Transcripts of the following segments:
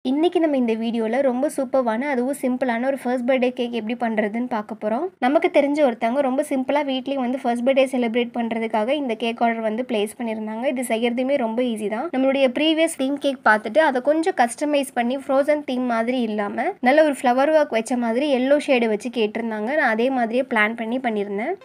இன்னைக்கு நம்ம இந்த வீடியோல ரொம்ப சூப்பரான அதுவும் சிம்பிளான ஒரு ஃபர்ஸ்ட் பர்த்டே கேக் எப்படி பண்றதுன்னு பார்க்க போறோம். நமக்கு தெரிஞ்ச ஒருத்தங்க ரொம்ப சிம்பிளா வீட்லயே வந்து ஃபர்ஸ்ட் பர்த்டே செலிப்ரேட் பண்றதுக்காக இந்த கேக் ஆர்டர் வந்து பிளேஸ் பண்ணியிருந்தாங்க. இது செய்யறதுமே ரொம்ப ஈஸி தான். நம்மளுடைய ப்ரீவியஸ் தீம் கேக் பார்த்துட்டு அதை கொஞ்சம் கஸ்டமைஸ் பண்ணி ஃப்ரோசன் தீம் மாதிரி இல்லாம நல்ல ஒரு ஃப்ளவர் ஒர்க் வச்ச மாதிரி எல்லோ ஷேடு வச்சு கேட்டிருந்தாங்க. நான் அதே மாதிரியே பிளான் பண்ணி பண்ணியிருந்தேன்.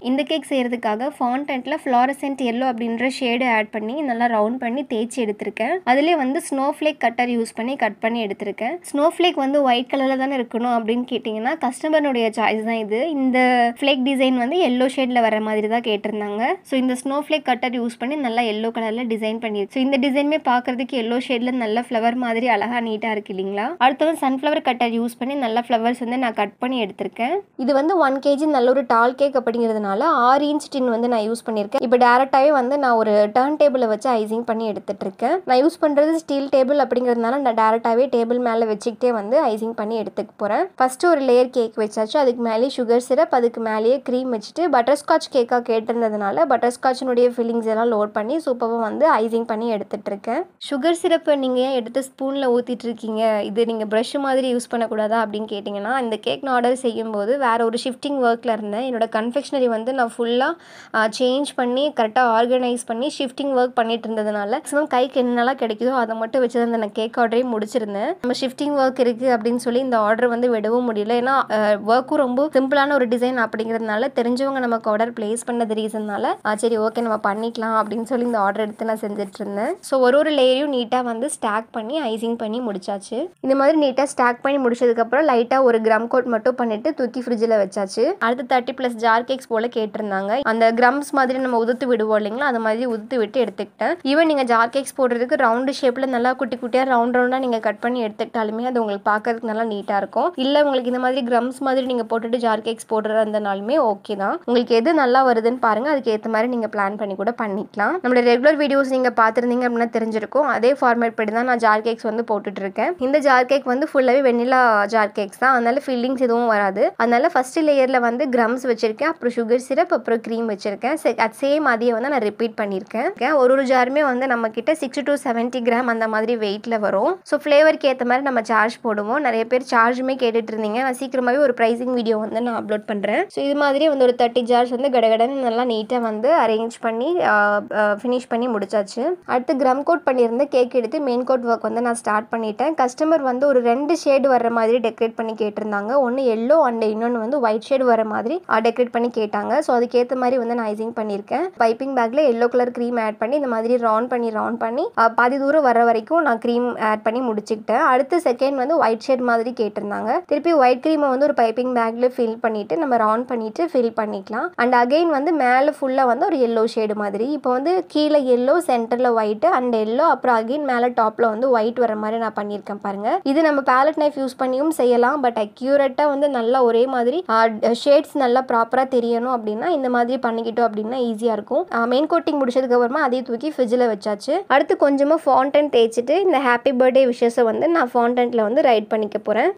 இந்த கேக் செய்யறதுக்காக ஃபாண்டன்ட்ல ஃப்ளோரசன்ட் எல்லோ அப்படின்ற ஷேடு ஆட் பண்ணி நல்லா ரவுண்ட் பண்ணி தேய்ச்சி எடுத்திருக்கேன். அதிலே வந்து ஸ்னோஃப்ளேக் கட்டர் யூஸ் பண்ணி கட் பண்ணி எடுத்திருக்கேன். ஸ்னோஃப்ளேக் வந்து ஒயிட் கலர்ல தானே இருக்கணும் அப்படின்னு கேட்டிங்கன்னா கஸ்டமருடைய சாய்ஸ் தான் இது. இந்த ஃப்ளேக் டிசைன் வந்து எல்லோ ஷேட்ல வர மாதிரி தான் கேட்டிருந்தாங்க. ஸோ இந்த ஸ்னோஃப்ளேக் கட்டர் யூஸ் பண்ணி நல்லா எல்லோ கலர்ல டிசைன் பண்ணிருக்கு. ஸோ இந்த டிசைனுமே பார்க்கறதுக்கு எல்லோ ஷேட்ல நல்ல ஃப்ளவர் மாதிரி அழகா நீட்டா இருக்கு இல்லைங்களா? அடுத்தது சன்ஃப்ளவர் கட்டர் யூஸ் பண்ணி நல்ல ஃப்ளவர்ஸ் வந்து நான் கட் பண்ணி எடுத்திருக்கேன். இது வந்து 1 kg நல்ல ஒரு டால் கேக் அப்படிங்கிறதுனால 6 இன்ச் டின் வந்து நான் யூஸ் பண்ணியிருக்கேன். இப்போ டேரெக்டாகவே வந்து நான் ஒரு டர்ன் டேபிளை வச்சு ஐசிங் பண்ணி எடுத்துட்டு இருக்கேன். நான் யூஸ் பண்ணுறது ஸ்டீல் டேபிள் அப்படிங்கிறதுனால நான் டேரெக்டாகவே டேபிள் மேலே வச்சுக்கிட்டே வந்து ஐசிங் பண்ணி எடுத்துக்க போகிறேன். ஃபர்ஸ்ட் ஒரு லேயர் கேக் வச்சாச்சு. அதுக்கு மேலே சுகர் சிரப், அதுக்கு மேலேயே க்ரீம் வச்சுட்டு பட்டர்ஸ்காட்ச் கேக்காக கேட்டிருந்ததுனால பட்டர்ஸ்காட்சினுடைய ஃபில்லிங்ஸ் எல்லாம் லோட் பண்ணி சூப்பராக வந்து ஐசிங் பண்ணி எடுத்துட்டு இருக்கேன். சுகர் சிரப்பை நீங்கள் ஏன் எடுத்து ஸ்பூனில் ஊற்றிட்டு இருக்கீங்க, இது நீங்கள் ப்ரஷ் மாதிரி யூஸ் பண்ணக்கூடாதா அப்படின்னு கேட்டிங்கன்னா, இந்த கேக் நான் ஆர்டர் செய்யும்போது வேற ஒரு ஷிஃப்டிங் ஒர்க்கில் இருந்தேன். என்னோட கன்ஃபெக்ஷனரி வந்து நான் ஃபுல்லாக சேஞ்ச் பண்ணி கரெக்டாக ஆர்கனைஸ் பண்ணி ஷிஃப்டிங் ஒர்க் பண்ணிட்டு இருந்ததுனால மேக்ஸிமம் கைக்கு என்னெல்லாம் கிடைக்குதோ அதை மட்டும் வச்சு தான் நான் கேக் ஆர்டரே முடிச்சிருந்தேன். நம்ம ஷிஃப்டிங் ஒர்க் இருக்குது அப்படின்னு சொல்லி இந்த ஆர்டர் வந்து விடவும் முடியல. ஏன்னா ஒர்க்கும் ரொம்ப சிம்பிளான ஒரு டிசைன் அப்படிங்கிறதுனால தெரிஞ்சவங்க நமக்கு ஆர்டர் பிளேஸ் பண்ணது ரீசன்னால சரி ஓகே நம்ம பண்ணிக்கலாம் அப்படின்னு சொல்லி இந்த ஆர்டர் எடுத்து நான் செஞ்சுட்டு இருந்தேன். ஸோ ஒரு லேயரையும் நீட்டாக வந்து ஸ்டாக் பண்ணி ஐசிங் பண்ணி முடிச்சாச்சு. இந்த மாதிரி நீட்டாக ஸ்டாக் பண்ணி முடிச்சதுக்கப்புறம் லைட்டாக ஒரு கிரம் கோட் மட்டும் பண்ணிட்டு தூக்கி ஃப்ரிட்ஜில் வச்சாச்சு. அடுத்து 30+ ஜார் கேக்ஸ் போல கேட்டிருந்தாங்க. அந்த கிரம்ஸ் மாதிரி நம்ம உதுத்து விடுவோம் இல்லைங்களா, அந்த மாதிரி உதுத்து விட்டு எடுத்துக்கிட்டேன். ஈவன் நீங்கள் ஜார் கேக்ஸ் போடுறதுக்கு ரவுண்டு ஷேப்பில் நல்லா குட்டி குட்டியாக ரவுண்டாக நீங்கள் கட் பண்ணி எடுத்துக்கிட்டாலுமே அது உங்களுக்கு பார்க்கறதுக்கு நல்லா நீட்டாக இருக்கும். இல்லை உங்களுக்கு இந்த மாதிரி கிரம்ஸ் மாதிரி நீங்கள் போட்டுட்டு ஜார் கேக்ஸ் போடுறதுனாலுமே ஓகே தான். உங்களுக்கு எது நல்லா வருதுன்னு பாருங்கள், அதுக்கு ஏற்ற மாதிரி நீங்கள் பிளான் பண்ணி கூட பண்ணிக்கலாம். நம்மளோட ரெகுலர் வீடியோஸ் நீங்கள் பார்த்துருந்தீங்க அப்படின்னா தெரிஞ்சிருக்கும். அதே ஃபார்மேட் படி தான் நான் ஜார் கேக்ஸ் வந்து போட்டுட்டு இருக்கேன். இந்த ஜார் கேக் வந்து ஃபுல்லாகவே வெண்ணிலா ஜார் கேக்ஸ் தான், அதனால ஃபில்லிங்ஸ் எதுவும் வராது. அதனால ஃபர்ஸ்ட் லேயரில் வந்து கிரம்ஸ் வச்சிருக்கேன், அப்புறம் சுகர் சிரப், அப்புறம் க்ரீம் வச்சிருக்கேன். சேம் அதையே வந்து நான் ரிப்பீட் பண்ணியிருக்கேன். ஒரு ஜாருமே வந்து நம்ம கிட்ட 60 to 70 கிராம் அந்த மாதிரி வெயிட்ல வரும். ஸோ ஃப்ளேவருக்கு ஏற்ற மாதிரி நம்ம சார்ஜ் போடுவோம். நிறைய பேர் சார்ஜுமே கேட்டுட்டு இருந்தீங்க. நான் சீக்கிரமாகவே ஒரு ப்ரைசிங் வீடியோ வந்து நான் அப்லோட் பண்ணுறேன். ஸோ இது மாதிரி வந்து ஒரு 30 ஜார்ஸ் வந்து கடகடன்னு நல்லா நீட்டாக வந்து அரேஞ்ச் பண்ணி ஃபினிஷ் பண்ணி முடிச்சாச்சு. அடுத்து கிரம் கோட் பண்ணியிருந்த கேக் எடுத்து மெயின் கோட் ஒர்க் வந்து நான் ஸ்டார்ட் பண்ணிட்டேன். கஸ்டமர் வந்து ஒரு 2 ஷேடு வர மாதிரி டெக்கரேட் பண்ணி கேட்டிருந்தாங்க. ஒன்று எல்லோ அண்ட் இன்னொன்று வந்து ஒயிட் ஷேடு வர மாதிரி டெக்கரேட் பண்ணி கேட்டாங்க. ஸோ அதுக்கேற்ற மாதிரி வந்து நான் ஐசிங் பண்ணியிருக்கேன். பைப்பிங் பேக்ல எல்லோ கலர் க்ரீம் ஆட் பண்ணி இந்த மாதிரி ரவுண்ட் பண்ணி பாதி தூரம் வர வரைக்கும் நான் க்ரீம் ஆட் பண்ணி முடிச்சுக்கிட்டேன். அடுத்து செகண்ட் வந்து ஒயிட் ஷேட் மாதிரி கேட்டிருந்தாங்க. திருப்பி ஒயிட் க்ரீமை வந்து ஒரு பைப்பிங் பேக்ல ஃபில் பண்ணிட்டு நம்ம ரவுண்ட் பண்ணிட்டு ஃபில் பண்ணிக்கலாம். அண்ட் அகைன் வந்து மேலே ஃபுல்லாக வந்து ஒரு எல்லோ ஷேடு மாதிரி. இப்போ வந்து கீழே எல்லோ, சென்டரில் ஒயிட் அண்ட் எல்லோ, அப்புறம் அகைன் மேலே டாப்ல வந்து ஒயிட் வர மாதிரி நான் பண்ணியிருக்கேன் பாருங்க. இது நம்ம பேலட் நைஃப் யூஸ் பண்ணியும் செய்யலாம். பட் அக்யூரேட்டாக வந்து நல்லா ஒரே மாதிரி ஷேட்ஸ் நல்லா ப்ராப்பராக தெரியணும் அப்படின்னா இந்த மாதிரி பண்ணிக்கிட்டோம் அப்படின்னா ஈஸியாக இருக்கும். மெயின் கோட்டிங் முடிச்சதுக்கு அப்புறமா அதையும் தூக்கி ஃப்ரிட்ஜில் வச்சாச்சு. அடுத்து கொஞ்சமாக ஃபாண்டன்ட் தேய்ச்சிட்டு இந்த ஹாப்பி பர்த்டே விஷஸை வந்து நான் ஃபாண்டன்ட்ல வந்து ரைட் பண்ணிக்க போகிறேன்.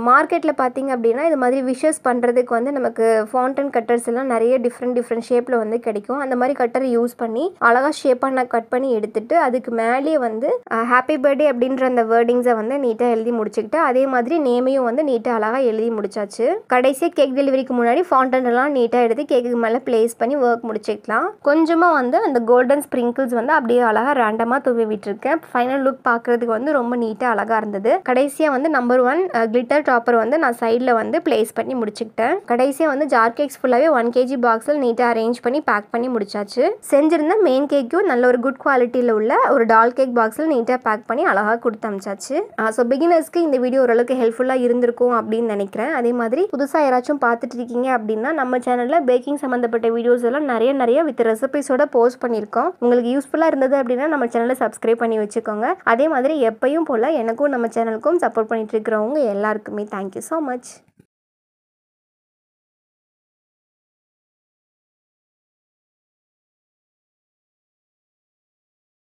மார்க்கெட்டில் பார்த்தீங்க அப்படின்னா இது மாதிரி விஷஸ் பண்ணுறதுக்கு வந்து நமக்கு ஃபாண்டன்ட் கட்டர்ஸ் எல்லாம் நிறைய டிஃப்ரெண்ட் ஷேப்பில் வந்து கிடைக்கும். அந்த மாதிரி கட்டரை யூஸ் பண்ணி அழகாக ஷேப்பாக நான் கட் பண்ணி எடுத்துட்டு அதுக்கு மேலேயே வந்து ஹாப்பி பர்த்டே அப்படின்ற அந்த வேர்டிங்ஸை வந்து நீட்டாக எழுதி முடிச்சுக்கிட்டு அதே மாதிரி நேமையும் வந்து நீட்டாக அழகாக எழுதி முடிச்சாச்சு. கடைசியாக கேக் டெலிவரிக்கு முன்னாடி ஃபாண்டன்ட் எல்லாம் நீட்டாக எடுத்து கேக்கு மேலே பிளேஸ் பண்ணி ஒர்க் முடிச்சுக்கலாம். கொஞ்சமாக வந்து அந்த கோல்டன் ஸ்ப்ரிங்கிள்ஸ் வந்து அப்படியே அழகாக ரேண்டமாக தூவி விட்டுருக்கேன். ஃபைனல் லுக் பார்க்குறதுக்கு வந்து ரொம்ப நீட்டாக அழகாக இருந்தது. கடைசியாக வந்து நம்பர் 1 கிளிட்டர் டாப்பர் வந்து நான் சைடில் வந்து பிளேஸ் பண்ணி முடிச்சுக்கிட்டேன். கடைசியாக வந்து ஜார் கேக்ஸ் ஃபுல்லாகவே 1 kg பாக்ஸில் நீட்டாக அரேஞ்ச் பண்ணி பேக் பண்ணி முடிச்சாச்சு. செஞ்சிருந்த மெயின் கேக்கும் நல்ல ஒரு குட் குவாலிட்டியில் உள்ள ஒரு டால் கேக் பாக்ஸில் நீட்டாக பேக் பண்ணி அழகாக கொடுத்து அமிச்சாச்சு. ஸோ பிகினர்ஸ்க்கு இந்த வீடியோ ஓரளவுக்கு ஹெல்ப்ஃபுல்லாக இருந்திருக்கும் அப்படின்னு நினைக்கிறேன். அதே மாதிரி புதுசாக யாராச்சும் பார்த்துட்டு இருக்கீங்க அப்படின்னா நம்ம சேனலில் பேக்கிங் சம்மந்தப்பட்ட வீடியோஸ் எல்லாம் நிறைய வித் ரெசிபிஸோட போஸ்ட் பண்ணியிருக்கோம். உங்களுக்கு யூஸ்ஃபுல்லாக இருந்தது அப்படின்னா நம்ம சேனலை சப்ஸ்கிரைப் பண்ணி வச்சுக்கோங்க. அதே மாதிரி எப்பயும் போல் எனக்கும் நம்ம சேனலுக்கும் சப்போர்ட் பண்ணிட்டு இருக்கிறவங்க எல்லாருக்குமே தேங்க்யூ ஸோ மச்.